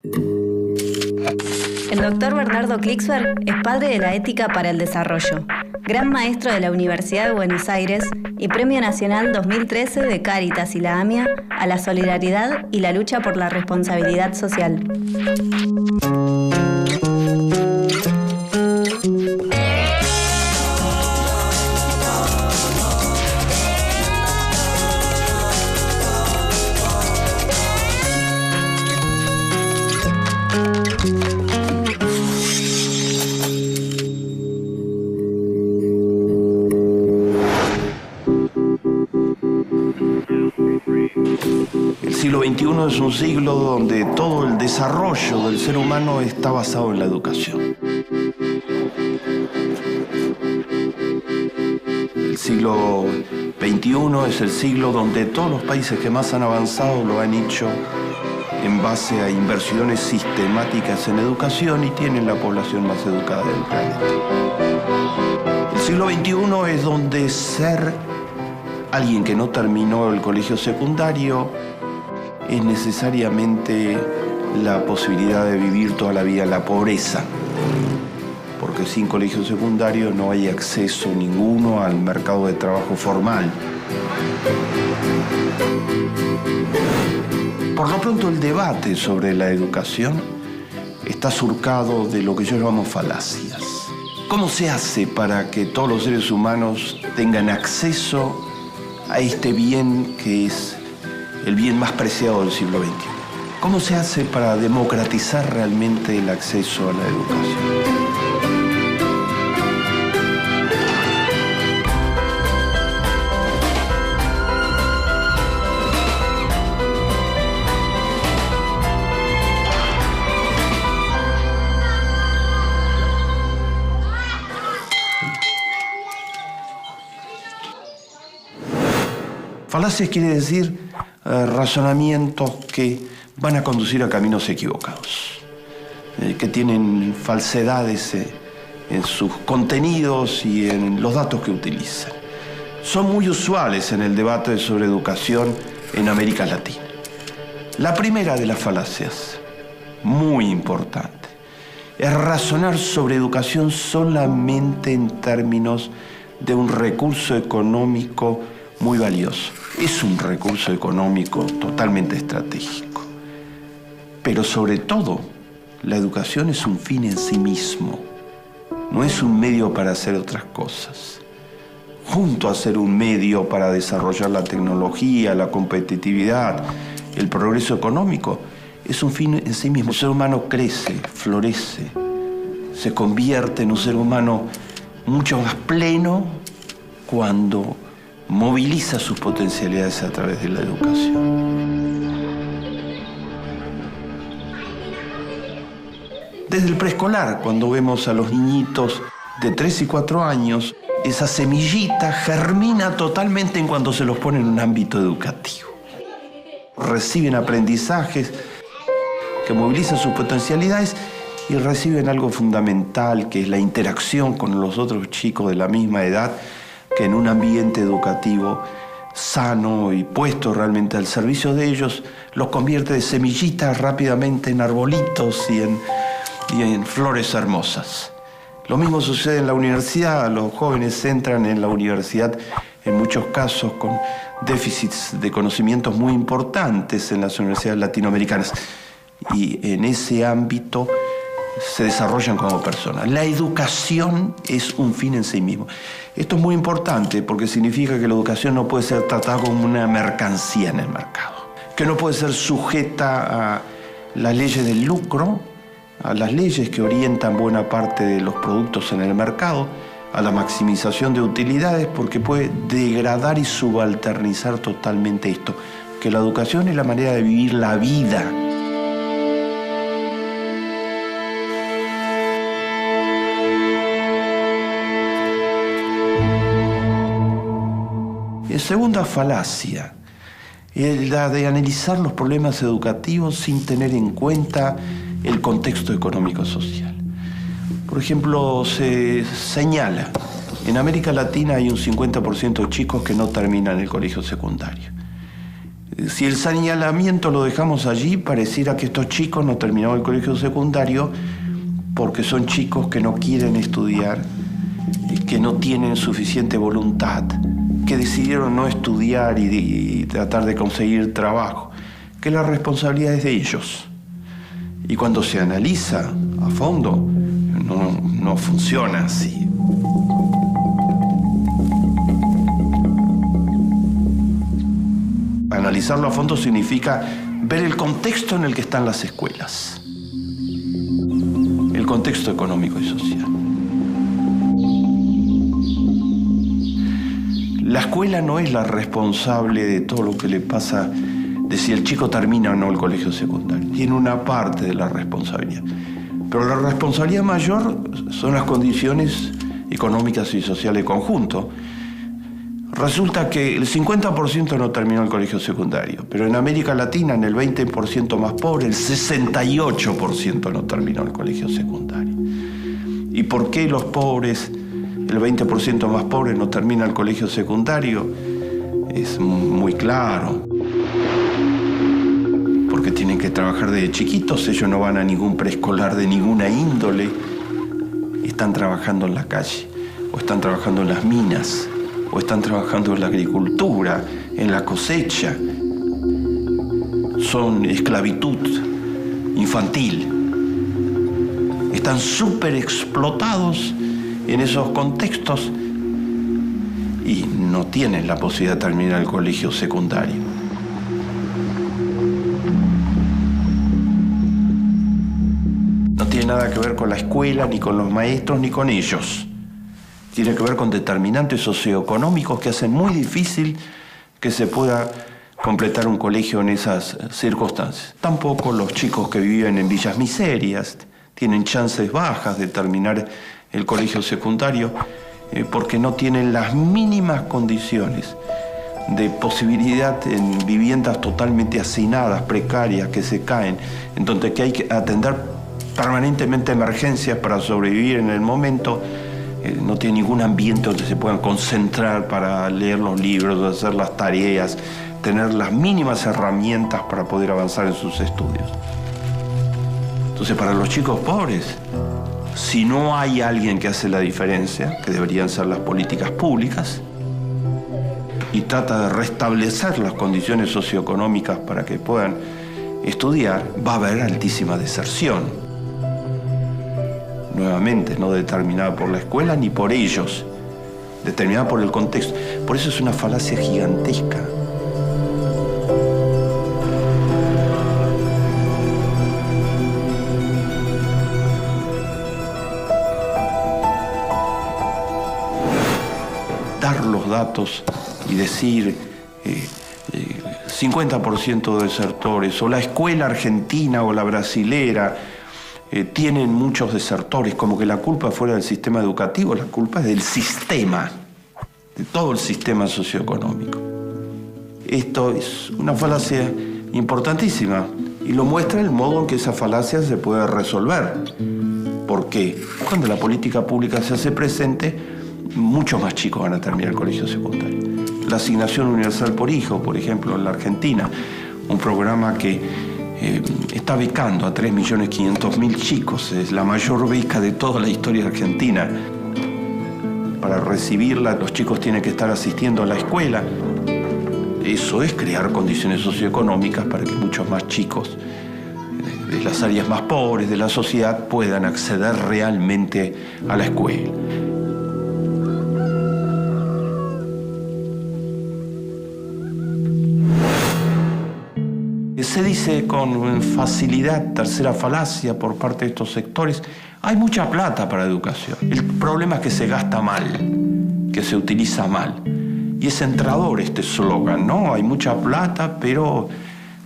El doctor Bernardo Klicksberg es padre de la ética para el desarrollo, gran maestro de la Universidad de Buenos Aires y Premio Nacional 2013 de Cáritas y la AMIA a la solidaridad y la lucha por la responsabilidad social. El siglo XXI es un siglo donde todo el desarrollo del ser humano está basado en la educación. El siglo XXI es el siglo donde todos los países que más han avanzado lo han hecho en base a inversiones sistemáticas en educación y tienen la población más educada del planeta. El siglo XXI es donde ser alguien que no terminó el colegio secundario es necesariamente la posibilidad de vivir toda la vida en la pobreza, porque sin colegio secundario no hay acceso ninguno al mercado de trabajo formal. Por lo pronto, el debate sobre la educación está surcado de lo que yo llamo falacias. ¿Cómo se hace para que todos los seres humanos tengan acceso a este bien que es el bien más preciado del siglo XXI? ¿Cómo se hace para democratizar realmente el acceso a la educación? Falacias quiere decir razonamientos que van a conducir a caminos equivocados, que tienen falsedades en sus contenidos y en los datos que utilizan. Son muy usuales en el debate sobre educación en América Latina. La primera de las falacias, muy importante, es razonar sobre educación solamente en términos de un recurso económico muy valioso. Es un recurso económico totalmente estratégico. Pero sobre todo, la educación es un fin en sí mismo. No es un medio para hacer otras cosas. Junto a ser un medio para desarrollar la tecnología, la competitividad, el progreso económico, es un fin en sí mismo. El ser humano crece, florece, se convierte en un ser humano mucho más pleno cuando moviliza sus potencialidades a través de la educación. Desde el preescolar, cuando vemos a los niñitos de 3 y 4 años, esa semillita germina totalmente en cuanto se los pone en un ámbito educativo. Reciben aprendizajes que movilizan sus potencialidades y reciben algo fundamental, que es la interacción con los otros chicos de la misma edad, que en un ambiente educativo sano y puesto realmente al servicio de ellos, los convierte de semillitas rápidamente en arbolitos y en flores hermosas. Lo mismo sucede en la universidad. Los jóvenes entran en la universidad en muchos casos con déficits de conocimientos muy importantes en las universidades latinoamericanas y en ese ámbito se desarrollan como personas. La educación es un fin en sí mismo. Esto es muy importante porque significa que la educación no puede ser tratada como una mercancía en el mercado, que no puede ser sujeta a las leyes del lucro, a las leyes que orientan buena parte de los productos en el mercado, a la maximización de utilidades, porque puede degradar y subalternizar totalmente esto, que la educación es la manera de vivir la vida. Segunda falacia es la de analizar los problemas educativos sin tener en cuenta el contexto económico-social. Por ejemplo, se señala, en América Latina hay un 50% de chicos que no terminan el colegio secundario. Si el señalamiento lo dejamos allí, pareciera que estos chicos no terminaron el colegio secundario porque son chicos que no quieren estudiar, que no tienen suficiente voluntad, que decidieron no estudiar y tratar de conseguir trabajo, que la responsabilidad es de ellos. Y cuando se analiza a fondo, no funciona así. Analizarlo a fondo significa ver el contexto en el que están las escuelas, el contexto económico y social. La escuela no es la responsable de todo lo que le pasa, de si el chico termina o no el colegio secundario. Tiene una parte de la responsabilidad. Pero la responsabilidad mayor son las condiciones económicas y sociales de conjunto. Resulta que el 50% no terminó el colegio secundario, pero en América Latina, en el 20% más pobre, el 68% no terminó el colegio secundario. ¿Y por qué los pobres, el 20% más pobre, no termina el colegio secundario? Es muy claro. Porque tienen que trabajar desde chiquitos, ellos no van a ningún preescolar de ninguna índole, están trabajando en la calle, o están trabajando en las minas, o están trabajando en la agricultura, en la cosecha. Son esclavitud infantil. Están súper explotados en esos contextos y no tienen la posibilidad de terminar el colegio secundario. No tiene nada que ver con la escuela, ni con los maestros, ni con ellos. Tiene que ver con determinantes socioeconómicos que hacen muy difícil que se pueda completar un colegio en esas circunstancias. Tampoco los chicos que viven en villas miserias tienen chances bajas de terminar el colegio secundario porque no tienen las mínimas condiciones de posibilidad en viviendas totalmente hacinadas, precarias, que se caen, en donde que hay que atender permanentemente emergencias para sobrevivir en el momento. No tiene ningún ambiente donde se puedan concentrar para leer los libros, hacer las tareas, tener las mínimas herramientas para poder avanzar en sus estudios. Entonces, para los chicos pobres, si no hay alguien que hace la diferencia, que deberían ser las políticas públicas, y trata de restablecer las condiciones socioeconómicas para que puedan estudiar, va a haber altísima deserción. Nuevamente, no determinada por la escuela ni por ellos, determinada por el contexto. Por eso es una falacia gigantesca. Dar los datos y decir 50% de desertores, o la escuela argentina o la brasilera, tienen muchos desertores, como que la culpa fuera del sistema educativo, la culpa es del sistema, de todo el sistema socioeconómico. Esto es una falacia importantísima y lo muestra el modo en que esa falacia se puede resolver. ¿Por qué? Cuando la política pública se hace presente, muchos más chicos van a terminar el colegio secundario. La asignación universal por hijo, por ejemplo, en la Argentina, un programa que está becando a 3.500.000 chicos. Es la mayor beca de toda la historia argentina. Para recibirla, los chicos tienen que estar asistiendo a la escuela. Eso es crear condiciones socioeconómicas para que muchos más chicos de las áreas más pobres de la sociedad puedan acceder realmente a la escuela. Se dice con facilidad, tercera falacia por parte de estos sectores, hay mucha plata para educación. El problema es que se gasta mal, que se utiliza mal. Y es entrador este eslogan, ¿no? Hay mucha plata, pero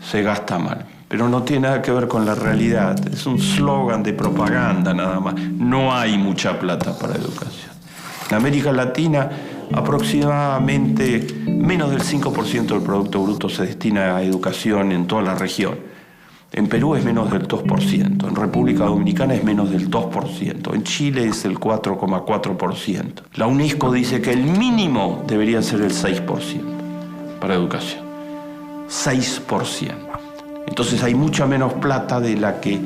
se gasta mal. Pero no tiene nada que ver con la realidad. Es un eslogan de propaganda nada más. No hay mucha plata para educación. En América Latina, aproximadamente menos del 5% del Producto Bruto se destina a educación en toda la región. En Perú es menos del 2%, en República Dominicana es menos del 2%, en Chile es el 4,4%. La UNESCO dice que el mínimo debería ser el 6% para educación. 6%. Entonces hay mucha menos plata de la que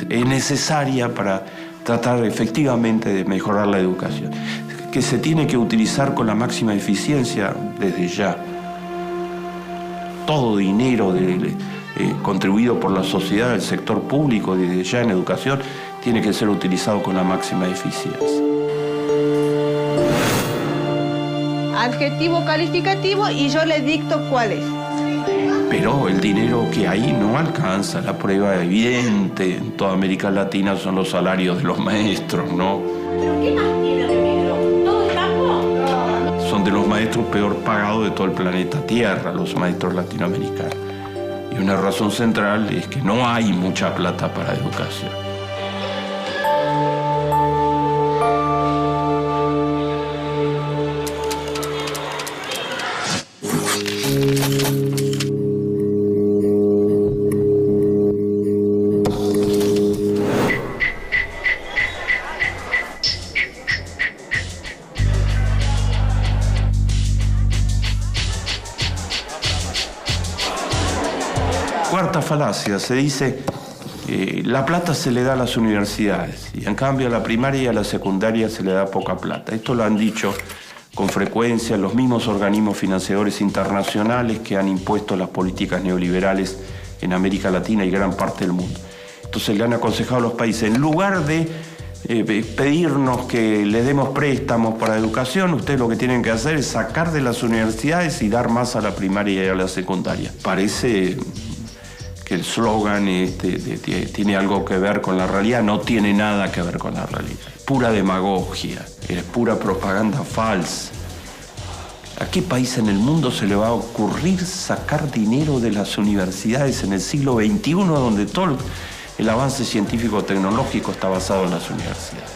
es necesaria para tratar efectivamente de mejorar la educación, que se tiene que utilizar con la máxima eficiencia desde ya. Todo dinero contribuido por la sociedad, del sector público, desde ya en educación, tiene que ser utilizado con la máxima eficiencia. Adjetivo calificativo y yo le dicto cuál es. Pero el dinero que hay no alcanza. La prueba evidente en toda América Latina son los salarios de los maestros, ¿no? ¿Pero qué más tiene Remigio? ¿Todo el campo? Son de los maestros peor pagados de todo el planeta Tierra, los maestros latinoamericanos. Y una razón central es que no hay mucha plata para educación. Cuarta falacia, se dice la plata se le da a las universidades y en cambio a la primaria y a la secundaria se le da poca plata. Esto lo han dicho con frecuencia los mismos organismos financiadores internacionales que han impuesto las políticas neoliberales en América Latina y gran parte del mundo. Entonces le han aconsejado a los países, en lugar de pedirnos que les demos préstamos para educación, ustedes lo que tienen que hacer es sacar de las universidades y dar más a la primaria y a la secundaria. Parece que el slogan tiene algo que ver con la realidad, no tiene nada que ver con la realidad. Es pura demagogia, es pura propaganda falsa. ¿A qué país en el mundo se le va a ocurrir sacar dinero de las universidades en el siglo XXI, donde todo el avance científico-tecnológico está basado en las universidades?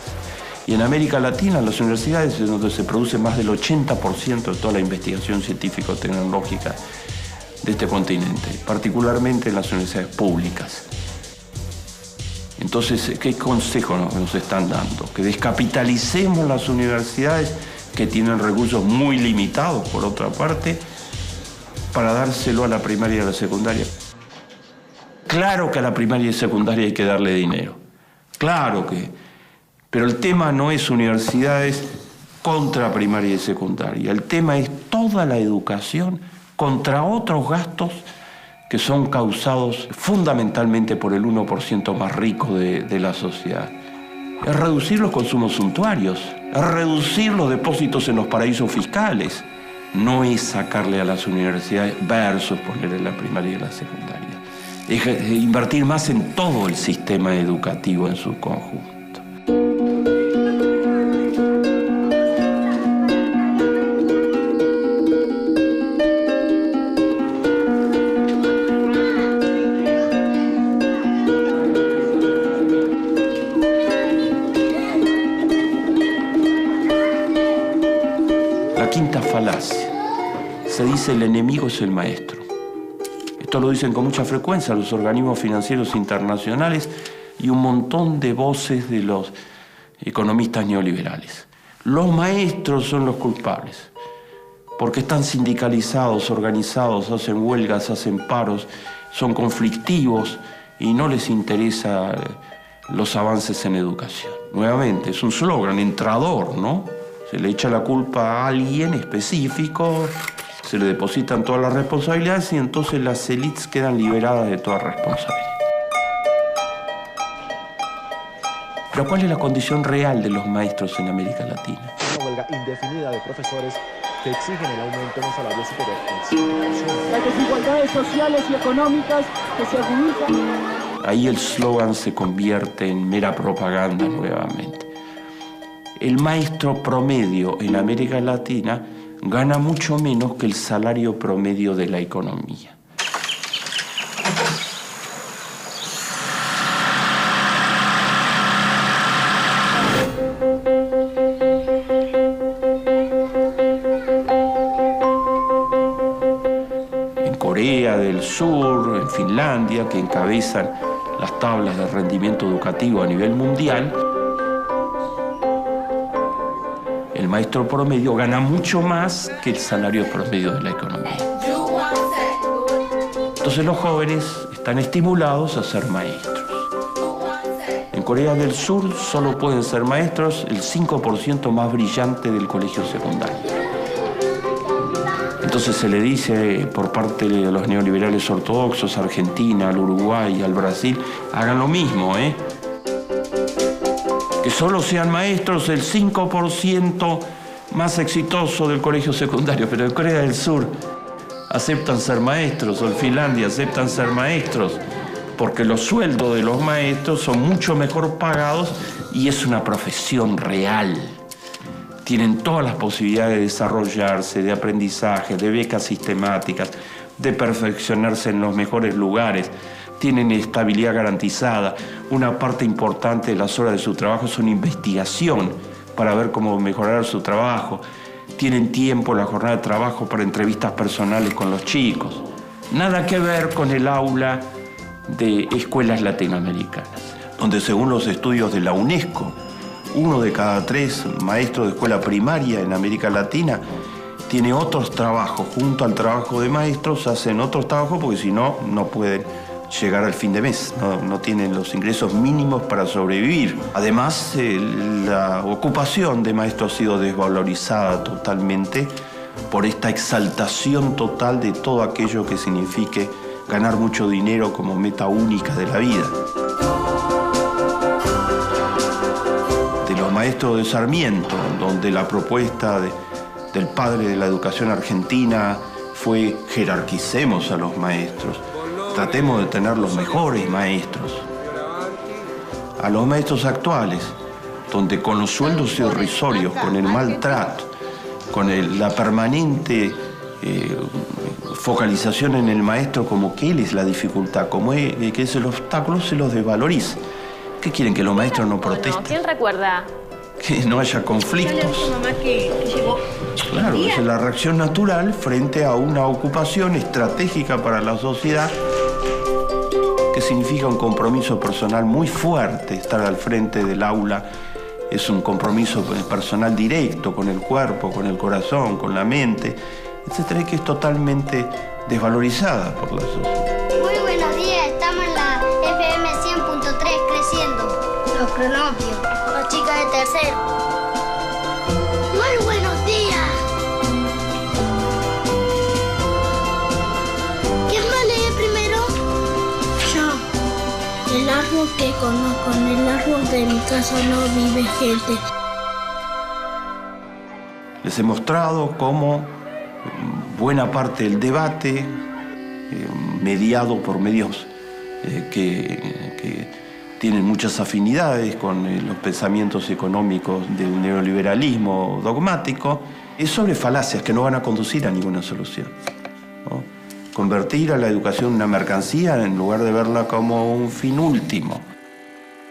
Y en América Latina, las universidades es donde se produce más del 80% de toda la investigación científico-tecnológica de este continente, particularmente en las universidades públicas. Entonces, ¿qué consejo nos están dando? Que descapitalicemos las universidades que tienen recursos muy limitados, por otra parte, para dárselo a la primaria y a la secundaria. Claro que a la primaria y secundaria hay que darle dinero, claro que, pero el tema no es universidades contra primaria y secundaria, el tema es toda la educación contra otros gastos que son causados fundamentalmente por el 1% más rico de la sociedad. Es reducir los consumos suntuarios, es reducir los depósitos en los paraísos fiscales. No es sacarle a las universidades versus ponerle la primaria y la secundaria. Es invertir más en todo el sistema educativo en su conjunto. La quinta falacia. Se dice el enemigo es el maestro. Esto lo dicen con mucha frecuencia los organismos financieros internacionales y un montón de voces de los economistas neoliberales. Los maestros son los culpables, porque están sindicalizados, organizados, hacen huelgas, hacen paros, son conflictivos y no les interesa los avances en educación. Nuevamente, es un slogan entrador, ¿no? Se le echa la culpa a alguien específico, se le depositan todas las responsabilidades y entonces las élites quedan liberadas de toda responsabilidad. Pero ¿cuál es la condición real de los maestros en América Latina? Una huelga indefinida de profesores que exigen el aumento en un salario superior al 5%. Las desigualdades sociales y económicas que se agudizan. Ahí el slogan se convierte en mera propaganda nuevamente. El maestro promedio en América Latina gana mucho menos que el salario promedio de la economía. En Corea del Sur, en Finlandia, que encabezan las tablas de rendimiento educativo a nivel mundial, el maestro promedio gana mucho más que el salario promedio de la economía. Entonces los jóvenes están estimulados a ser maestros. En Corea del Sur solo pueden ser maestros el 5% más brillante del colegio secundario. Entonces se le dice por parte de los neoliberales ortodoxos, a Argentina, al Uruguay, al Brasil, hagan lo mismo, que solo sean maestros el 5% más exitoso del colegio secundario. Pero en Corea del Sur aceptan ser maestros, o en Finlandia aceptan ser maestros, porque los sueldos de los maestros son mucho mejor pagados y es una profesión real. Tienen todas las posibilidades de desarrollarse, de aprendizaje, de becas sistemáticas, de perfeccionarse en los mejores lugares. Tienen estabilidad garantizada. Una parte importante de las horas de su trabajo es una investigación para ver cómo mejorar su trabajo. Tienen tiempo en la jornada de trabajo para entrevistas personales con los chicos. Nada que ver con el aula de escuelas latinoamericanas, donde según los estudios de la UNESCO, 1 de cada 3 maestros de escuela primaria en América Latina tiene otros trabajos. Junto al trabajo de maestros hacen otros trabajos porque si no, no pueden llegar al fin de mes, no tienen los ingresos mínimos para sobrevivir. Además, la ocupación de maestro ha sido desvalorizada totalmente por esta exaltación total de todo aquello que signifique ganar mucho dinero como meta única de la vida. De los maestros de Sarmiento, donde la propuesta del padre de la educación argentina fue jerarquicemos a los maestros. Tratemos de tener los mejores maestros. A los maestros actuales, donde con los sueldos irrisorios, con el maltrato, con la permanente focalización en el maestro como que él es la dificultad, como que es el obstáculo, se los desvaloriza. ¿Qué quieren? ¿Que los maestros no protesten? ¿Quién recuerda? Que no haya conflictos. Claro, es la reacción natural frente a una ocupación estratégica para la sociedad, que significa un compromiso personal muy fuerte. Estar al frente del aula es un compromiso personal directo con el cuerpo, con el corazón, con la mente, etcétera, que es totalmente desvalorizada por la sociedad. Muy buenos días, estamos en la FM 100.3 creciendo. Los cronopios, las chicas de tercero. Muy buenos días. ¿Quién va a leer primero? Yo. El árbol que conozco, en el árbol de mi casa no vive gente. Les he mostrado cómo buena parte del debate, mediado por medios que tienen muchas afinidades con los pensamientos económicos del neoliberalismo dogmático, es sobre falacias que no van a conducir a ninguna solución, ¿no? Convertir a la educación en una mercancía en lugar de verla como un fin último.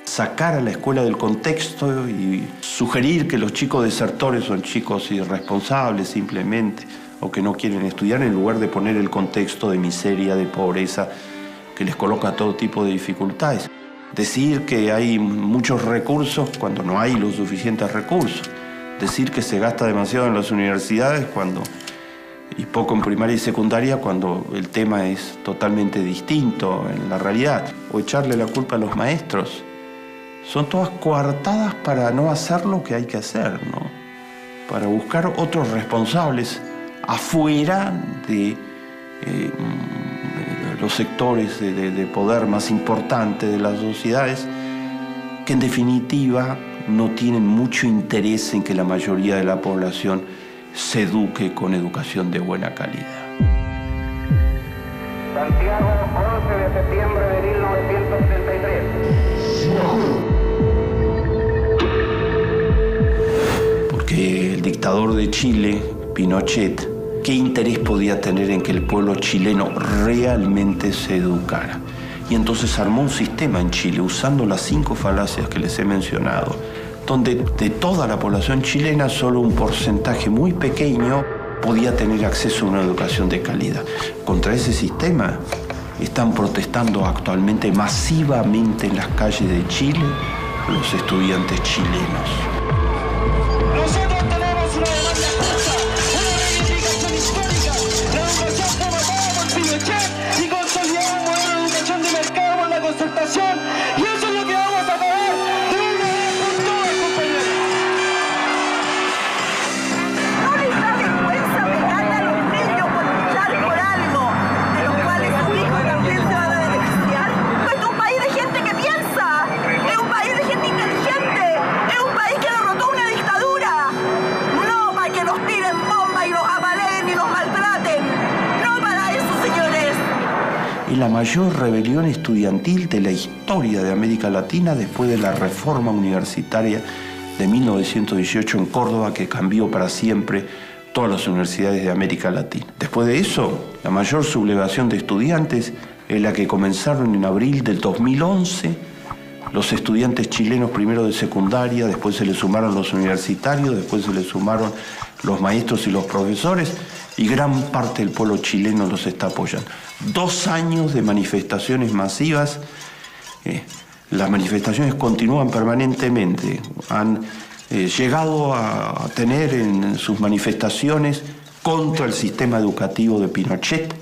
Sacar a la escuela del contexto y sugerir que los chicos desertores son chicos irresponsables simplemente, o que no quieren estudiar, en lugar de poner el contexto de miseria, de pobreza, que les coloca todo tipo de dificultades. Decir que hay muchos recursos cuando no hay los suficientes recursos. Decir que se gasta demasiado en las universidades y poco en primaria y secundaria cuando el tema es totalmente distinto en la realidad. O echarle la culpa a los maestros. Son todas coartadas para no hacer lo que hay que hacer, ¿no? Para buscar otros responsables afuera de los sectores de poder más importantes de las sociedades, que en definitiva no tienen mucho interés en que la mayoría de la población se eduque con educación de buena calidad. Santiago, 11 de septiembre de 1973. Porque el dictador de Chile, Pinochet, ¿qué interés podía tener en que el pueblo chileno realmente se educara? Y entonces armó un sistema en Chile, usando las 5 falacias que les he mencionado, donde de toda la población chilena solo un porcentaje muy pequeño podía tener acceso a una educación de calidad. Contra ese sistema están protestando actualmente masivamente en las calles de Chile los estudiantes chilenos. Nosotros tenemos una demanda justa, una reivindicación histórica. La educación fue matada por Pinochet y consolidada educación, y eso es lo que vamos a pagar de una vez por todas, compañeros. ¿No les da vergüenza pegarle a los niños por luchar por algo de los cuales sus hijos también se van a beneficiar? Esto es un país de gente que piensa, es un país de gente inteligente, es un país que derrotó una dictadura. No para que nos tiren bombas y los apaleen y los maltraten. No para eso, señores. Es la mayor rebelión estudiantil de la historia de América Latina después de la reforma universitaria de 1918 en Córdoba, que cambió para siempre todas las universidades de América Latina. Después de eso, la mayor sublevación de estudiantes es la que comenzaron en abril del 2011. Los estudiantes chilenos primero de secundaria, después se les sumaron los universitarios, después se les sumaron los maestros y los profesores, y gran parte del pueblo chileno los está apoyando. 2 años de manifestaciones masivas. Las manifestaciones continúan permanentemente. Han llegado a tener en sus manifestaciones contra el sistema educativo de Pinochet,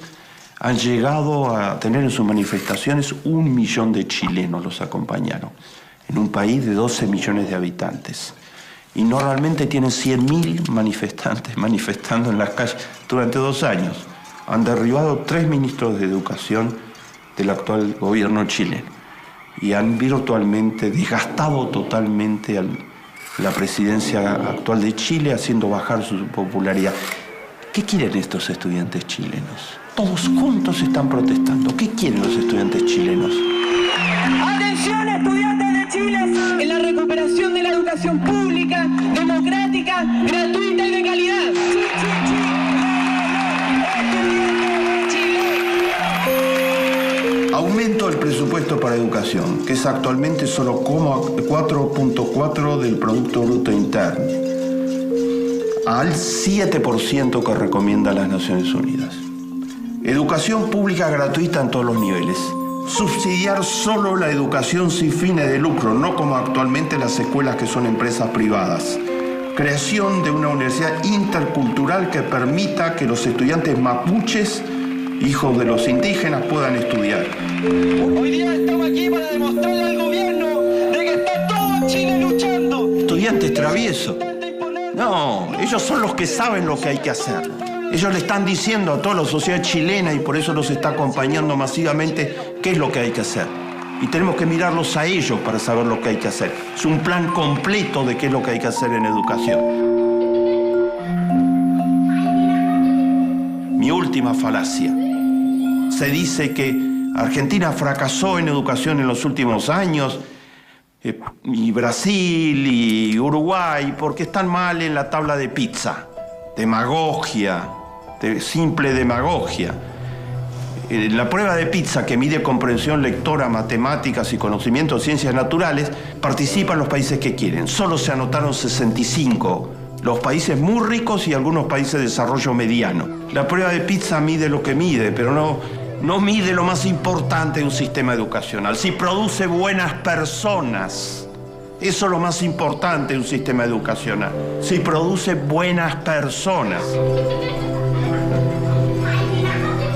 han llegado a tener en sus manifestaciones 1 millón de chilenos los acompañaron, en un país de 12 millones de habitantes. Y normalmente tienen 100.000 manifestantes manifestando en las calles durante 2 años. Han derribado 3 ministros de educación del actual gobierno chileno y han virtualmente desgastado totalmente a la presidencia actual de Chile, haciendo bajar su popularidad. ¿Qué quieren estos estudiantes chilenos? Todos juntos están protestando. ¿Qué quieren los estudiantes chilenos? ¡Atención, estudiantes de Chile! En la recuperación de la educación pública, democrática, gratuita y de calidad. Aumento del presupuesto para educación, que es actualmente solo 4.4 del Producto Bruto Interno, al 7% que recomienda las Naciones Unidas. Educación pública gratuita en todos los niveles. Subsidiar solo la educación sin fines de lucro, no como actualmente las escuelas que son empresas privadas. Creación de una universidad intercultural que permita que los estudiantes mapuches, hijos de los indígenas, puedan estudiar. Hoy día estamos aquí para demostrarle al gobierno de que está todo Chile luchando. Estudiantes traviesos. No, ellos son los que saben lo que hay que hacer. Ellos le están diciendo a toda la sociedad chilena, y por eso los está acompañando masivamente, qué es lo que hay que hacer. Y tenemos que mirarlos a ellos para saber lo que hay que hacer. Es un plan completo de qué es lo que hay que hacer en educación. Mi última falacia. Se dice que Argentina fracasó en educación en los últimos años, y Brasil y Uruguay, porque están mal en la tabla de pizza. Demagogia, simple demagogia. La prueba de pizza, que mide comprensión lectora, matemáticas y conocimiento de ciencias naturales, participan los países que quieren. Solo se anotaron 65. Los países muy ricos y algunos países de desarrollo mediano. La prueba de pizza mide lo que mide, pero no mide lo más importante de un sistema educacional. Si produce buenas personas. Eso es lo más importante de un sistema educacional. Si produce buenas personas.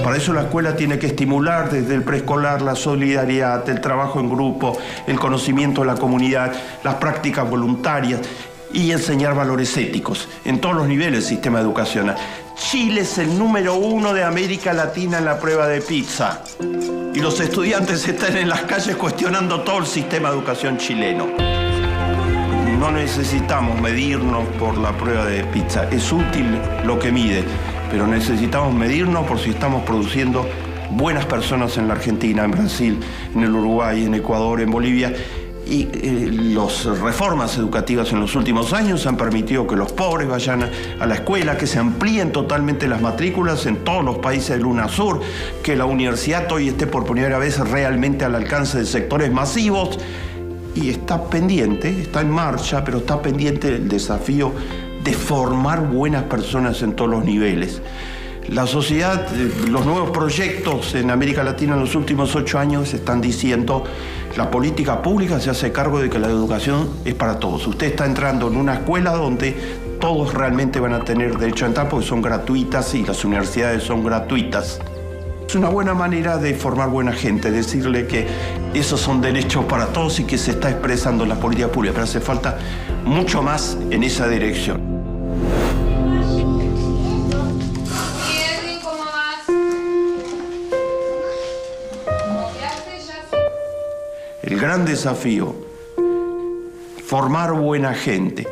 Para eso la escuela tiene que estimular desde el preescolar la solidaridad, el trabajo en grupo, el conocimiento de la comunidad, las prácticas voluntarias y enseñar valores éticos en todos los niveles del sistema educacional. Chile es el número 1 de América Latina en la prueba de pizza. Y los estudiantes están en las calles cuestionando todo el sistema de educación chileno. No necesitamos medirnos por la prueba de pizza. Es útil lo que mide, pero necesitamos medirnos por si estamos produciendo buenas personas en la Argentina, en Brasil, en el Uruguay, en Ecuador, en Bolivia. Y las reformas educativas en los últimos años han permitido que los pobres vayan a la escuela, que se amplíen totalmente las matrículas en todos los países del UNASUR, que la universidad hoy esté por primera vez realmente al alcance de sectores masivos. Y está pendiente, está en marcha, pero está pendiente el desafío de formar buenas personas en todos los niveles. La sociedad, los nuevos proyectos en América Latina en los últimos 8 años están diciendo la política pública se hace cargo de que la educación es para todos. Usted está entrando en una escuela donde todos realmente van a tener derecho a entrar porque son gratuitas y las universidades son gratuitas. Es una buena manera de formar buena gente, decirle que esos son derechos para todos y que se está expresando en la política pública, pero hace falta mucho más en esa dirección. ¿Cómo vas? El gran desafío, formar buena gente,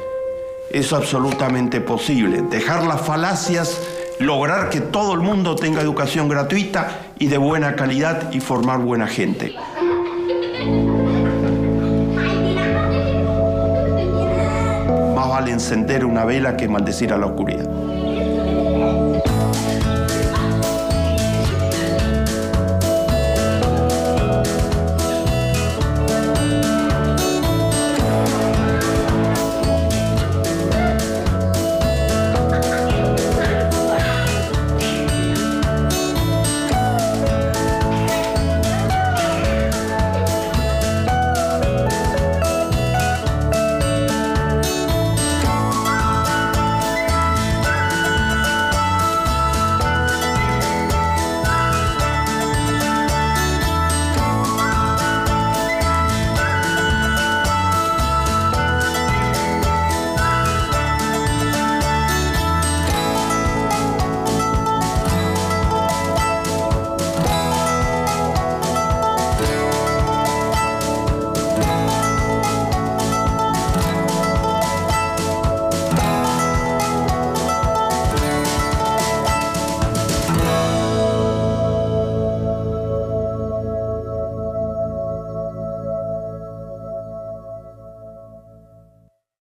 es absolutamente posible. Dejar las falacias, lograr que todo el mundo tenga educación gratuita y de buena calidad y formar buena gente. Más vale encender una vela que maldecir a la oscuridad.